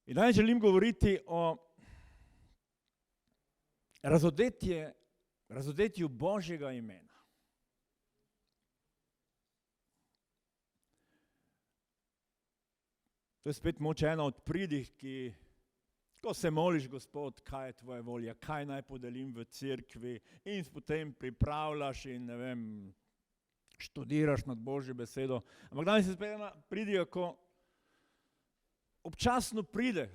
In danes želim govoriti o razodetju Božjega imena. To je spet moče ena od pridih, ko se moliš, Gospod, kaj je tvoja volja, kaj naj podelim v cerkvi, in potem pripravljaš in študiraš nad Božjo besedo. Ampak danes je spet ena pridija, ko občasno pride,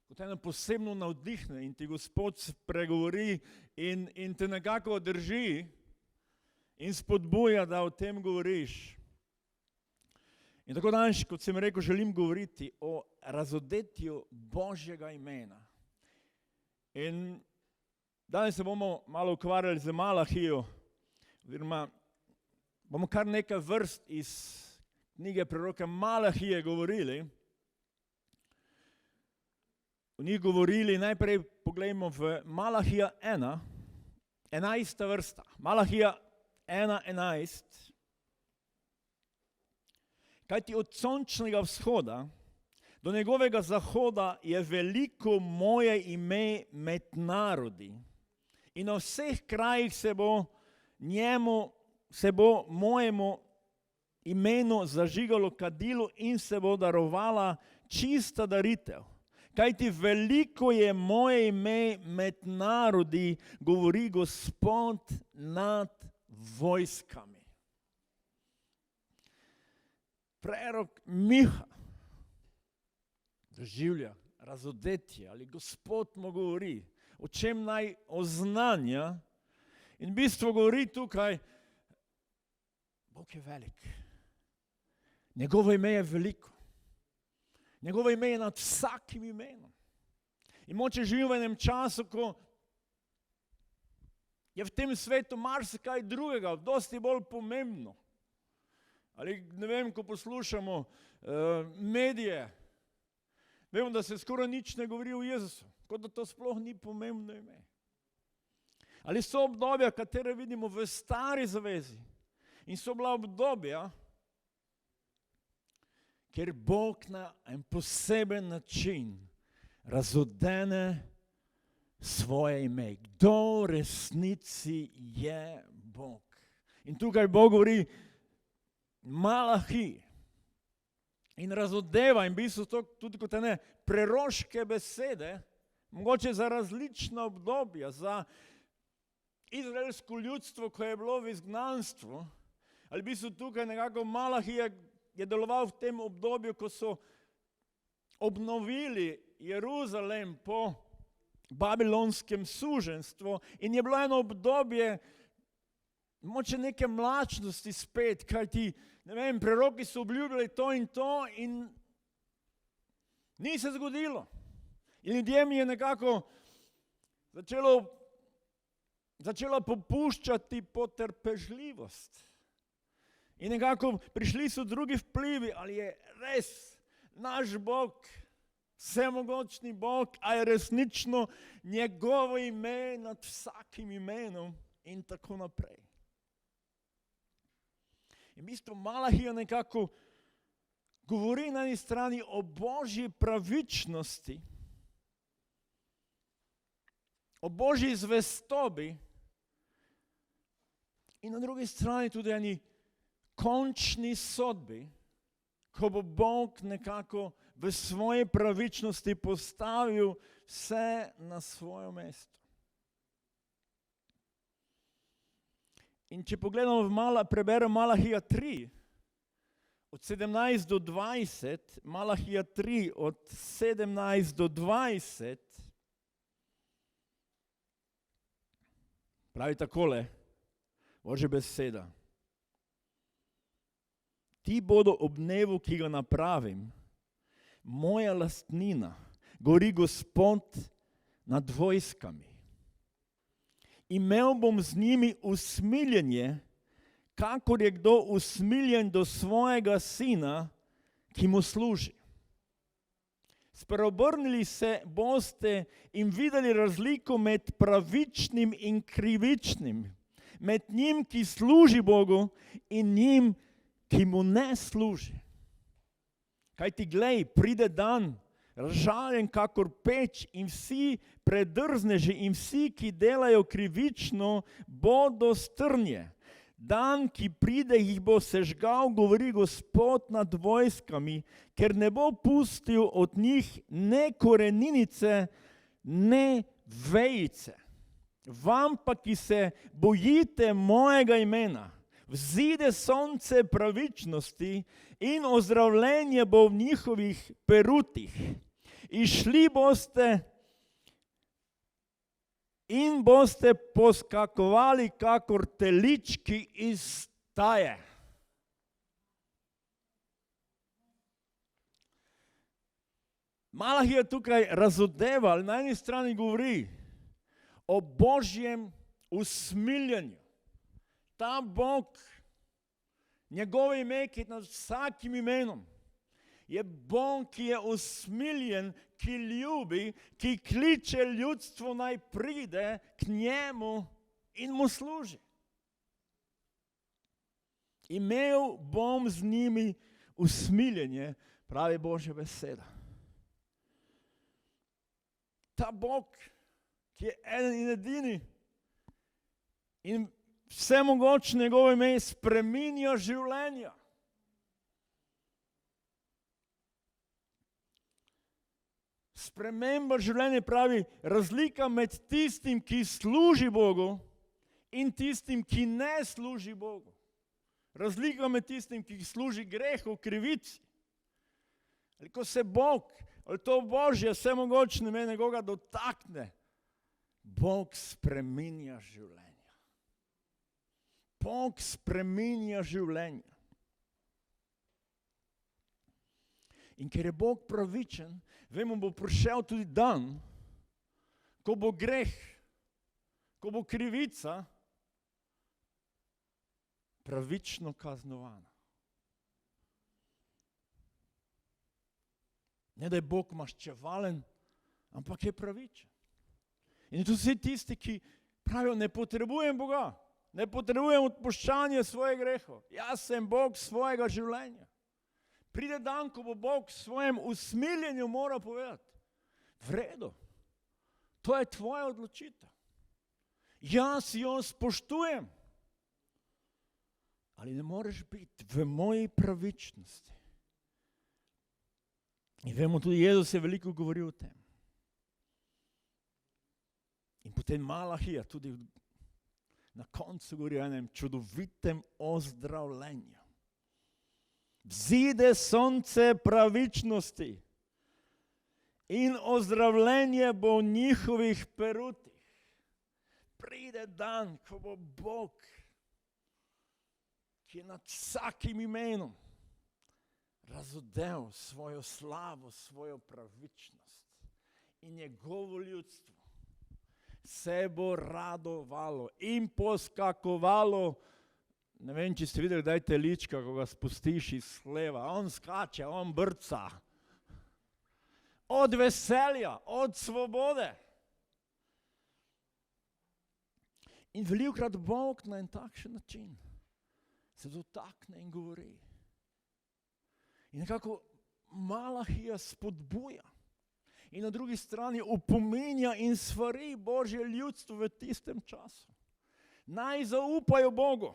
ko te eno posebno navdihne in ti Gospod spregovori in te nekako drži in spodbuja, da o tem govoriš. In tako danes, kot sem rekel, želim govoriti o razodetju Božjega imena. In danes se bomo malo ukvarjali z Malahijo, oziroma bomo kar nekaj vrst iz knjige preroka Malahije govorili. V njih govorili, najprej poglejmo v Malahija 1, 11. vrsta. Malahija 1:11. Kajti od sončnega vzhoda do njegovega zahoda je veliko moje ime med narodi. In na vseh krajih se bo mojemu imenu zažigalo kadilo in se bo darovala čista daritev. Kajti veliko je moje ime med narodi, govori Gospod nad vojskami. Prerok Miha doživlja razodetje, ali Gospod mu govori, o čem naj oznanja, in v bistvu govori tukaj, Bog je velik, njegovo ime je veliko, njegovo ime je nad vsakim imenom. In moče živimo v enem času, ko je v tem svetu marsikaj drugega, dosti bolj pomembno. Ali ne vem, ko poslušamo medije, vemo, da se skoraj nič ne govori o Jezusu, kot da to sploh ni pomembno ime. Ali so obdobja, katere vidimo v Stari zavezi, in so bila obdobja, ker Bog na en poseben način razodene svoje ime. Kdo v resnici je Bog? In tukaj Bog govori Malahiji in razodeva, in v bistvu to tudi kot ene preroške besede, mogoče za različna obdobja, za izraelsko ljudstvo, ko je bilo v izgnanstvu, ali v bistvu tukaj nekako Malahija je deloval v tem obdobju, ko so obnovili Jeruzalem po babilonskem suženjstvu, in je bilo eno obdobje moče neke mlačnosti spet, kajti, ne vem, preroki so obljubili to in ni se zgodilo. In ljudem je nekako začela popuščati potrpežljivost. In nekako prišli so drugi vplivi, ali je res naš Bog, vsemogočni Bog, a je resnično njegovo ime nad vsakim imenom in tako naprej. In v bistvu Malahija nekako govori na eni strani o Božji pravičnosti, o Božji zvestobi, in na drugi strani tudi eni končni sodbi, ko bo Bog nekako v svoji pravičnosti postavil vse na svoje mesto. In če pogledamo preberemo Malahija 3, od 17 do 20, Malahija 3, od 17 do 20, pravi takole, Božja beseda. Ti bodo ob dnevu, ki ga napravim, moja lastnina, govori Gospod nad vojskami. Imel bom z njimi usmiljenje, kakor je kdo usmiljen do svojega sina, ki mu služi. Spreobrnili se boste in videli razliko med pravičnim in krivičnim, med njim, ki služi Bogu, in njim, ki mu ne služi. Kaj ti glej, pride dan, razžaljen kakor peč in vsi predrzneži in vsi, ki delajo krivično, bodo strnje. Dan, ki pride, jih bo sežgal, govori Gospod nad vojskami, ker ne bo pustil od njih ne koreninice, ne vejice. Vam pa, ki se bojite mojega imena, vzide sonce pravičnosti in ozdravljenje bo v njihovih perutih. Išli boste in boste poskakovali kakor telički iz staje. Malahija tukaj razodeva, ali na eni strani govori o Božjem usmiljenju. Ta Bog, njegovo ime, ki je nad vsakim imenom, je Bog, ki je usmiljen, ki ljubi, ki kliče ljudstvo naj pride k njemu in mu služi. Imel bom z njimi usmiljenje, pravi Božja beseda. Ta Bog, ki je eden in edini in vsemogoč njegovo ime spreminja življenja. Sprememba življenja pravi razlika med tistim, ki služi Bogu in tistim, ki ne služi Bogu. Razlika med tistim, ki služi grehu, krivici. Ali ko se Bog, ali to Božje vsemogočne ime nekoga dotakne, Bog spreminja življenja. Bog spreminja življenja. In ker je Bog pravičen, vemo, bo prišel tudi dan, ko bo greh, ko bo krivica pravično kaznovana. Ne, da je Bog maščevalen, ampak je pravičen. In to vsi tisti, ki pravijo, ne potrebujem Boga, ne potrebujem odpuščanja svojih grehov. Jaz sem Bog svojega življenja. Pride dan, ko bo Bog svojem usmiljenju moral povedati, v redu, to je tvoja odločitev. Jaz jo spoštujem. Ali ne moreš biti v moji pravičnosti. In vemo, tudi Jezus je veliko govoril o tem. In potem Malahija tudi na koncu govori o enem čudovitem ozdravljenju. Vzide sonce pravičnosti in ozdravljenje bo v njihovih perutih. Pride dan, ko bo Bog, ki je nad vsakim imenom, razodel svojo slavo, svojo pravičnost in njegovo ljudstvo se bo radovalo in poskakovalo. Ne vem, če ste videli, daj telička, ko ga spustiš iz hleva. On skače, on brca. Od veselja, od svobode. In velikokrat Bog na en takšen način se dotakne in govori. In nekako Malahija spodbuja. In na drugi strani opominja in svari Božje ljudstvo v tistem času. Naj zaupajo Bogu.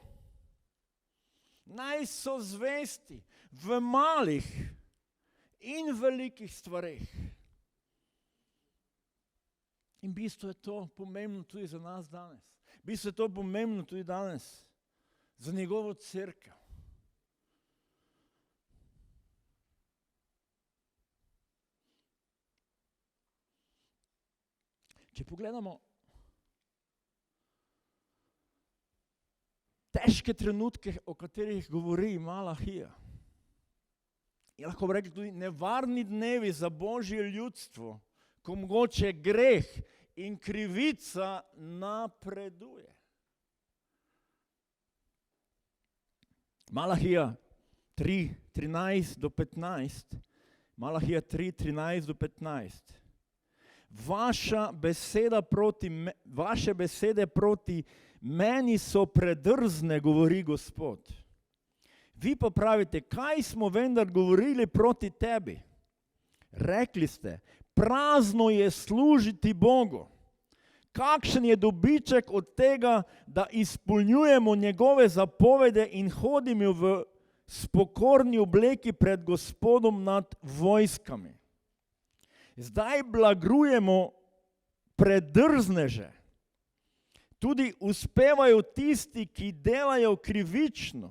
Naj so zvesti v malih in velikih stvareh. In v bistvu je to pomembno tudi za nas danes. V bistvu je to pomembno tudi danes za njegovo cerkev. Če pogledamo težke trenutke, o katerih govori Malahija, je lahko bi rekli tudi nevarni dnevi za Božje ljudstvo, ko mogoče greh in krivica napreduje. Malahija 3:13 do 15. Malahija 3:13 do 15. Vaše besede proti meni so predrzne, govori Gospod. Vi pa pravite, kaj smo vendar govorili proti tebi? Rekli ste, prazno je služiti Bogu. Kakšen je dobiček od tega, da izpolnjujemo njegove zapovede in hodimo v spokorni obleki pred Gospodom nad vojskami? Zdaj blagrujemo predrzneže. Tudi uspevajo tisti, ki delajo krivično,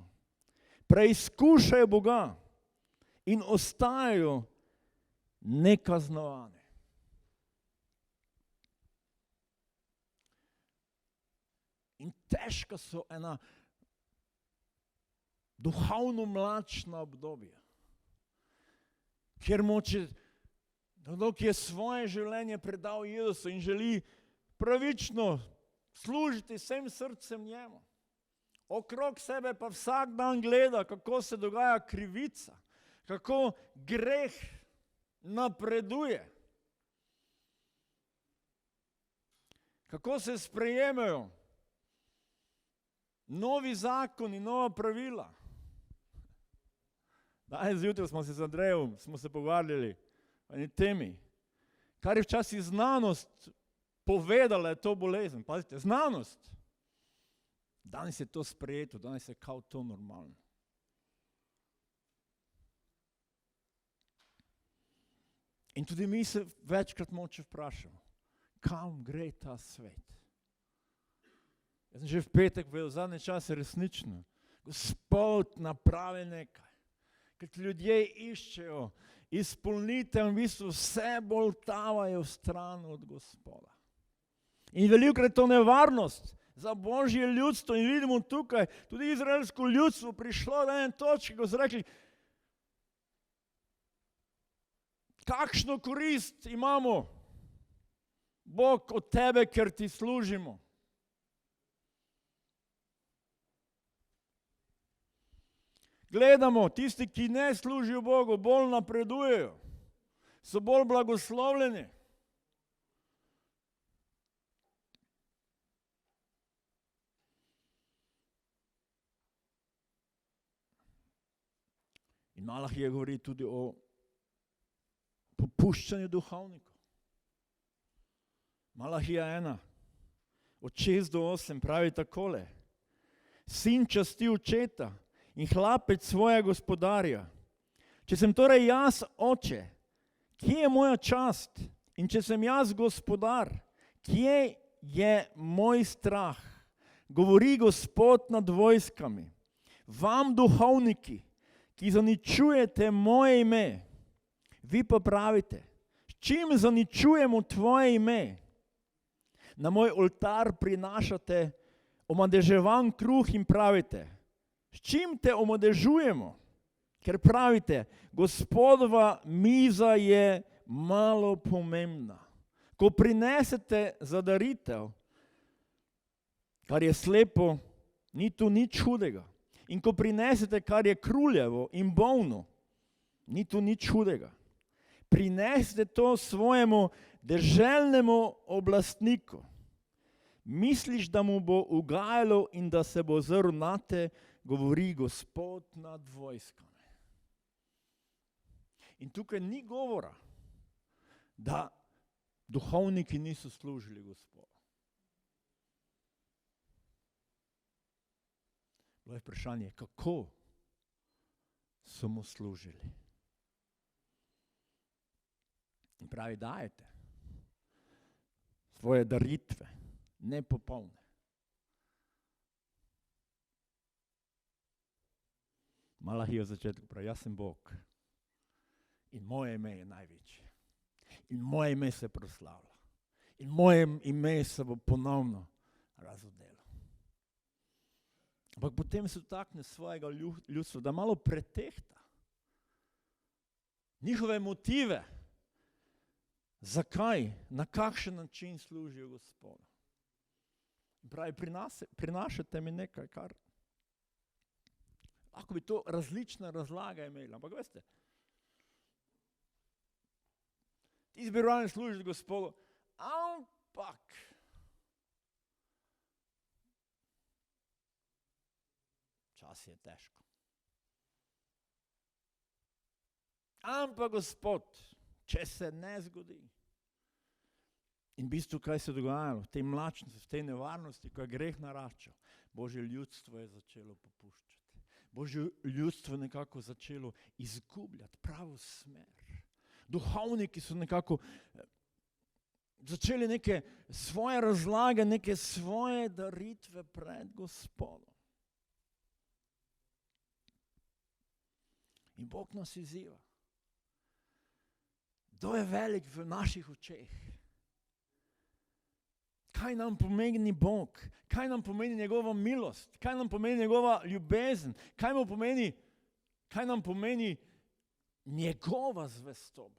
preizkušajo Boga in ostajajo nekaznovane. In težka so ena duhovno mlačna obdobja, kjer moče, ki je svoje življenje predal Jezusu in želi pravično služiti vsem srcem njemu. Okrog sebe pa vsak dan gleda, kako se dogaja krivica, kako greh napreduje, kako se sprejemajo novi zakoni, nova pravila. Danes zjutraj smo se z Andrejem pogovarjali o eni temi, kar je včasih znanost povedala, je to bolezen. Pazite, znanost. Danes je to sprejeto, danes je kao to normalno. In tudi mi se večkrat moče vprašamo, kam gre ta svet? Jaz sem že v petek v zadnje čase resnično. Gospod napravi nekaj. Ker ljudje iščejo izpolnitev in v bistvu vse bolj tavajo stran od Gospoda. In velikokrat je to nevarnost za Božje ljudstvo in vidimo tukaj, tudi izraelsko ljudstvo prišlo do ene točke, ko so rekli, kakšno korist imamo, Bog, od tebe, ker ti služimo. Gledamo, tisti, ki ne služijo Bogu, bolj napredujejo, so bolj blagoslovljeni. In Malahija govori tudi o popuščanju duhovnikov. Malahija 1, od 6 do 8 pravi takole. Sin časti očeta in hlapec svoja gospodarja. Če sem torej jaz oče, kje je moja čast? In če sem jaz gospodar, kje je moj strah? Govori Gospod nad vojskami. Vam duhovniki, ki zaničujete moje ime, vi pa pravite, s čim zaničujemo tvoje ime? Na moj oltar prinašate omadeževan kruh in pravite, s čim te omadežujemo? Ker pravite, Gospodova miza je malo pomembna. Ko prinesete za daritev, kar je slepo, ni tu nič hudega. In ko prinesete, kar je kruljevo in bolno, ni tu nič hudega. Prinesite to svojemu deželnemu oblastniku. Misliš, da mu bo ugajalo in da se bo zrl nate, govori Gospod nad vojskami. In tukaj ni govora, da duhovniki niso služili Gospodu. Bilo je vprašanje, kako so mu služili. In pravi, dajete svoje daritve, nepopolne. Malahija v začetku pravi, jaz sem Bog in moje ime je največje. In moje ime se proslavlja. In moje ime se bo ponovno razodelo. Ampak potem se dotakne svojega ljudstva, da malo pretehta njihove motive, zakaj, na kakšen način služijo Gospodu. Pravi, prinašate mi nekaj, kar lahko bi to različne razlage imeli. Ampak veste, ti zbiralni služiš Gospodu, ampak čas je težko. Ampak Gospod, če se ne zgodi. In v bistvu, kaj se je dogajalo? V tej mlačnosti, v tej nevarnosti, ko je greh naraščal, Božje ljudstvo je začelo popuščati. Božje ljudstvo je nekako začelo izgubljati pravo smer. Duhovniki so nekako začeli neke svoje razlage, neke svoje daritve pred Gospodom. In Bog nas izziva. Kdo je velik v naših očeh? Kaj nam pomeni Bog? Kaj nam pomeni njegova milost? Kaj nam pomeni njegova ljubezen? Kaj nam pomeni njegova zvestoba?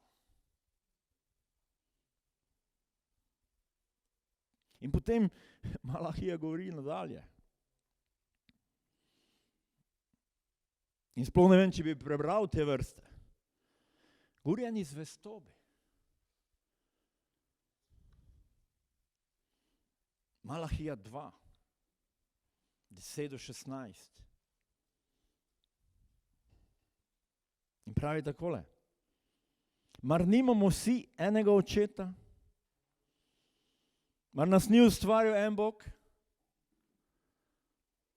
In potem Malahija govori nadalje. In sploh ne vem, če bi prebral te vrste. Govori eni zvestobi. Malahija 2, 10-16. In pravi takole. Mar nimamo vsi enega očeta? Mar nas ni ustvaril en Bog?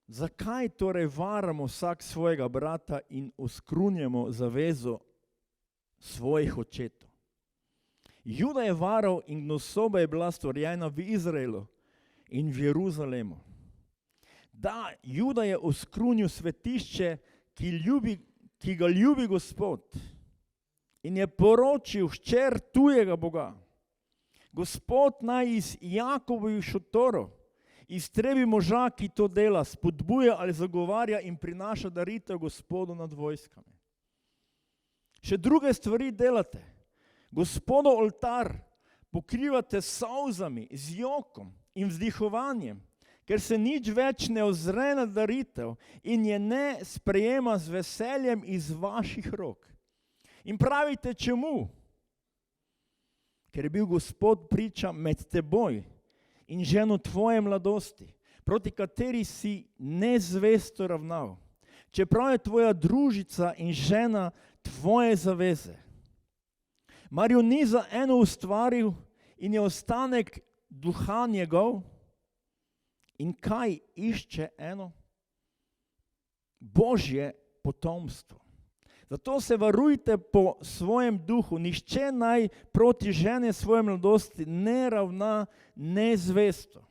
Zakaj torej varamo vsak svojega brata in oskrunjamo zavezo svojih očetov? Juda je varal in gnosoba je bila stvorjena v Izraelu in v Jeruzalemu. Da, Juda je oskrunil svetišče, ki ga ljubi Gospod in je poročil hčer tujega Boga. Gospod naj iz Jakobovih šotorov iztrebi moža, ki to dela, spodbuja ali zagovarja in prinaša daritev Gospodu nad vojskami. Še druge stvari delate. Gospodov oltar pokrivate s solzami, z jokom in vzdihovanjem, ker se nič več ne ozre na daritev in je ne sprejema z veseljem iz vaših rok. In pravite, čemu? Ker je bil Gospod priča med teboj in ženo tvoje mladosti, proti kateri si nezvesto ravnal, čeprav je tvoja družica in žena tvoje zaveze. Mar jo ni za eno ustvaril in je ostanek duha njegov? In kaj išče eno? Božje potomstvo. Zato se varujte po svojem duhu, nihče naj proti žene svoje mladosti ne ravna nezvesto.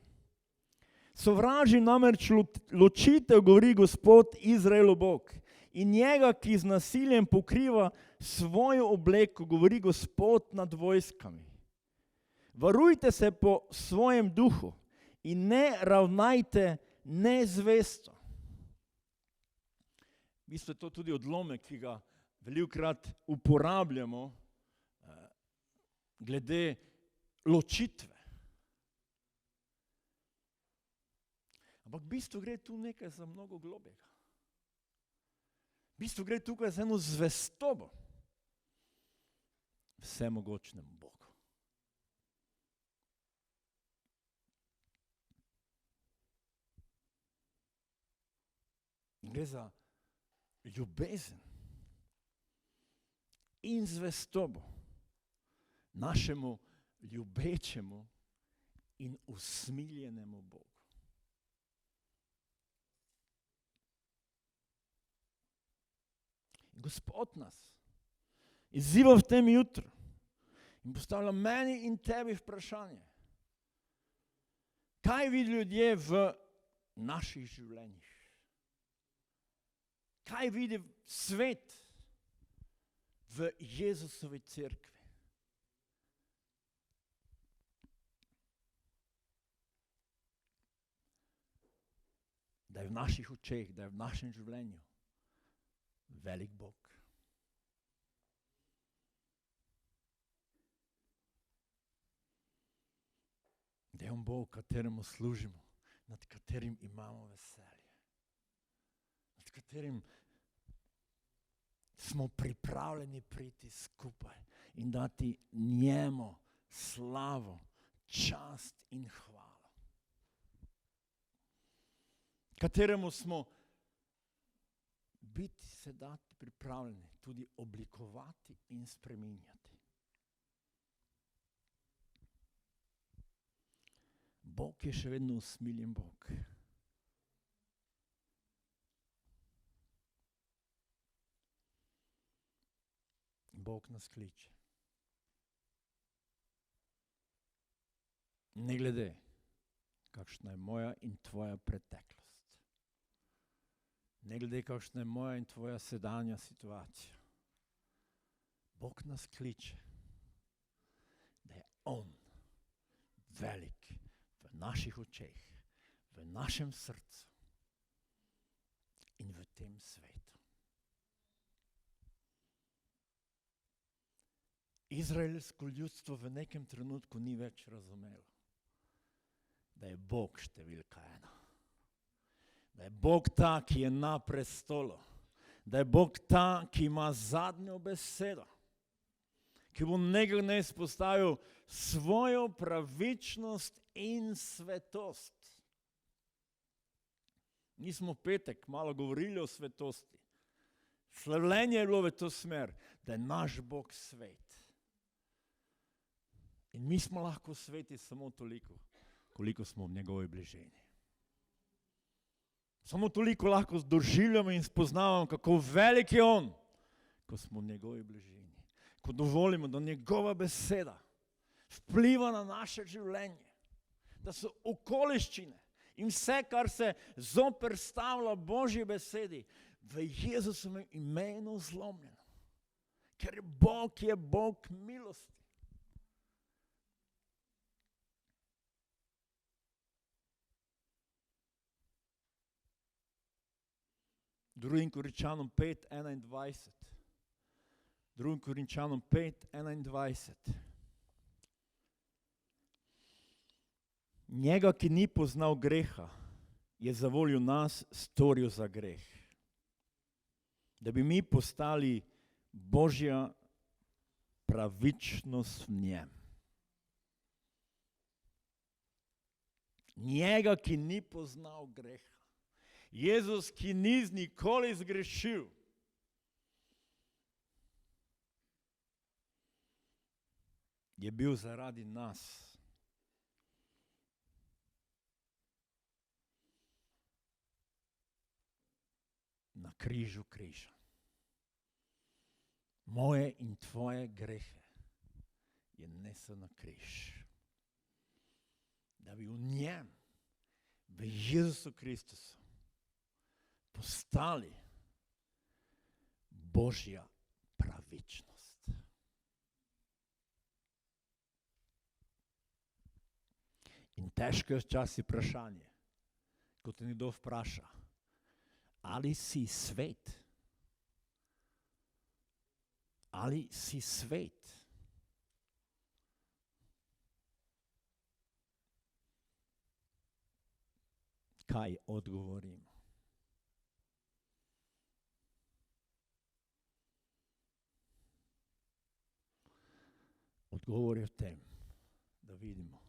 Sovraži namreč ločitev, govori Gospod Izraelov Bog, in njega, ki z nasiljem pokriva svojo obleko, govori Gospod nad vojskami. Varujte se po svojem duhu in ne ravnajte nezvesto. V bistvu je to tudi odlomek, ki ga velikokrat uporabljamo glede ločitve. Ampak v bistvu gre tu nekaj za mnogo globjega. V bistvu gre tukaj za eno zvestobo vsemogočnemu Bogu. Gre za ljubezen in zvestobo našemu ljubečemu in usmiljenemu Bogu. Gospod nas izziva v tem jutru in postavlja meni in tebi vprašanje. Kaj vidi ljudje v naših življenjih? Kaj vidi svet v Jezusovi cerkvi? Da je v naših očeh, da je v našem življenju velik Bog. Da je on Bog, kateremu služimo, nad katerim imamo veselje, nad katerim smo pripravljeni priti skupaj in dati njemu slavo, čast in hvalo. Kateremu smo biti se dati pripravljeni, tudi oblikovati in spreminjati. Bog je še vedno usmiljen Bog. Bog nas kliče. Ne glede, kakšna je moja in tvoja preteklost. Ne glede, kakšna je moja in tvoja sedanja situacija. Bog nas kliče, da je on velik v naših očeh, v našem srcu in v tem svetu. Izraelsko ljudstvo v nekem trenutku ni več razumelo, da je Bog številka 1. Da je Bog ta, ki je na prestolu. Da je Bog ta, ki ima zadnjo besedo. Ki bo nekaj ne izpostavil svojo pravičnost in svetost. Mi smo petek malo govorili o svetosti. Slavljenje je bilo v to smer, da je naš Bog svet. In mi smo lahko sveti samo toliko, koliko smo v njegovi bližini. Samo toliko lahko doživljamo in spoznavamo, kako velik je on, ko smo v njegovi bližini. Ko dovolimo, da njegova beseda vpliva na naše življenje, da so okoliščine in vse, kar se zoperstavlja Božji besedi, v Jezusovem imenu zlomljeno. Ker Bog je Bog milosti. 2. Korinčanom 5:21. 2. Korinčanom 5:21. Njega, ki ni poznal greha, je zavoljo nas storil za greh. Da bi mi postali Božja pravičnost v njem. Njega, ki ni poznal greha. Jezus, ki ni nikoli zgrešil. Je bil zaradi nas. Na križu križa. Moje in tvoje grehe je nesel na križ. Da bi v njem, v Jezusu Kristusu, postali Božja pravičnost. In težko je včasih vprašanje, ko te nekdo vpraša, ali si svet? Ali si svet? Kaj odgovorimo? Odgovor je v tem, da vidimo,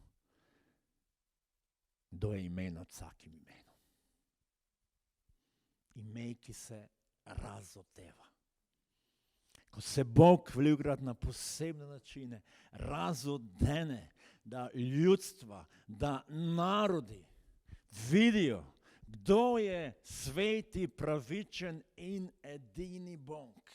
kdo je ime nad vsakim imenom. Ime, ki se razoteva. Ko se Bog velikokrat na posebne načine razodene, da ljudstva, da narodi vidijo, kdo je sveti, pravičen in edini Bog.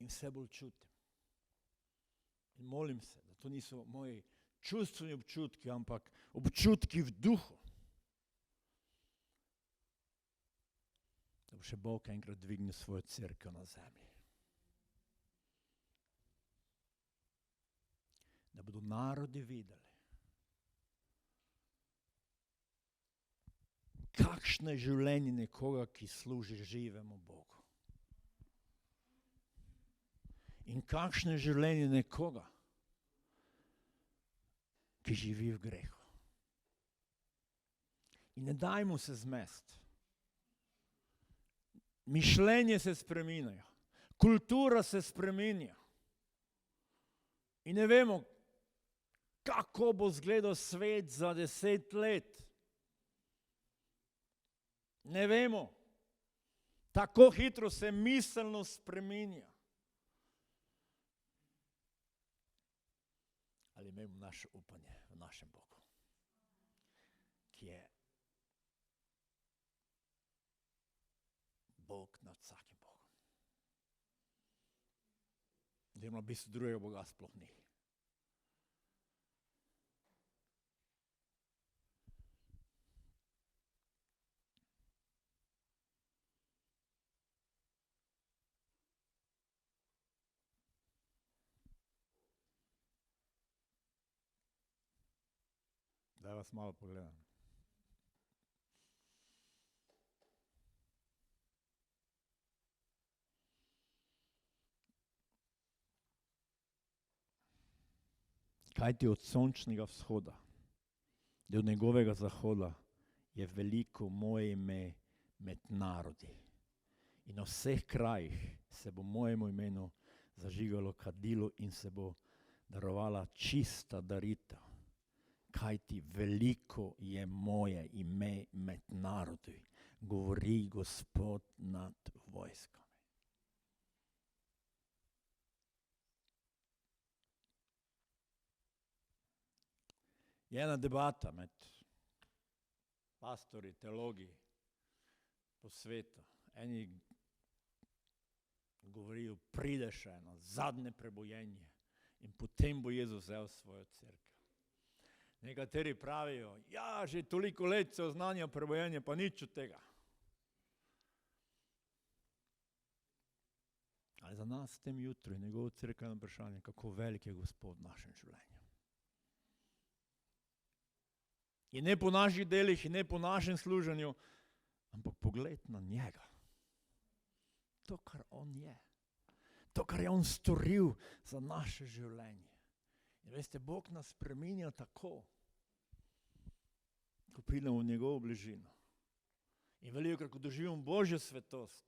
In vse bolj čutim. In molim se, da to niso moji čustveni občutki, ampak občutki v duhu. Da bo še Bog enkrat dvignil svojo cerkev na zemlji. Da bodo narodi videli, kakšno je življenje nekoga, ki služi živemu Bogu. In kakšno je življenje nekoga, ki živi v grehu. In ne dajmo se zmesti. Mišljenje se spreminja, kultura se spreminja. In ne vemo, kako bo izgledal svet za 10 let. Ne vemo. Tako hitro se miselnost spreminja. Ali imamo naše upanje v našem Bogu, ki je Bog nad vsakim Bogom. Delno v bistvu drugega Boga sploh ni. Da vas malo pogledam. Kaj ti od sončnega vzhoda do njegovega zahoda je veliko moje ime med narodi. In na vseh krajih se bo mojemu imenu zažigalo kadilo in se bo darovala čista daritev. Kaj ti veliko je moje ime med narodi, govori Gospod nad vojskami. Je ena debata med pastori, teologi po svetu. Eni govorijo, pride še eno zadnje prebojenje in potem bo Jezus vzel svojo cerkev. Nekateri pravijo, ja, že toliko let se oznanja prebojenje, pa nič od tega. Ali za nas v tem jutru je njegovo cerkveno vprašanje, kako velik je Gospod v našem življenju. In ne po naših delih, in ne po našem služenju, ampak pogled na njega. To, kar on je. To, kar je on storil za naše življenje. In veste, Bog nas spreminja tako, ko pridemo v njegovo bližino. In veliko, ko doživimo Božjo svetost,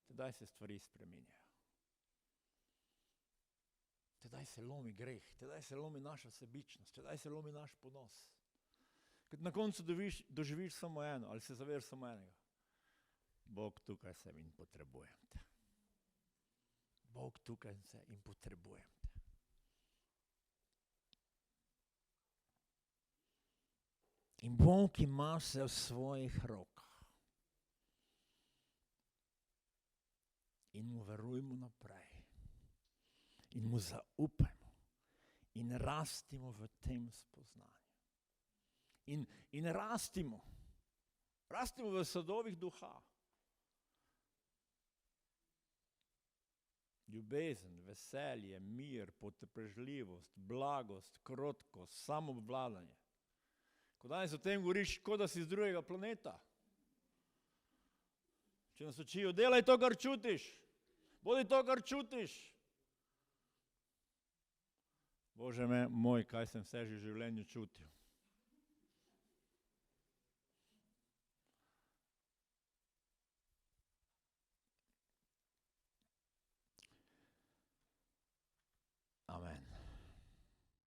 tedaj se stvari spreminjajo. Tedaj se lomi greh, tedaj se lomi naša sebičnost, tedaj se lomi naš ponos. Ker na koncu doživiš samo eno, ali se zaveš samo enega. Bog tukaj sem in potrebujem te. Bog tukaj sem in potrebujem te. In Bog ima vse v svojih rokah. In mu verujmo naprej. In mu zaupajmo. In rastimo v tem spoznanju. In rastimo. Rastimo v sadovih duha. Ljubezen, veselje, mir, potrpežljivost, blagost, krotkost, samoobvladanje. Ko danes o tem govoriš, kot da si z drugega planeta. Če nas učijo, delaj to, kar čutiš. Bodi to, kar čutiš. Bože moj, kaj sem vse že v življenju čutil.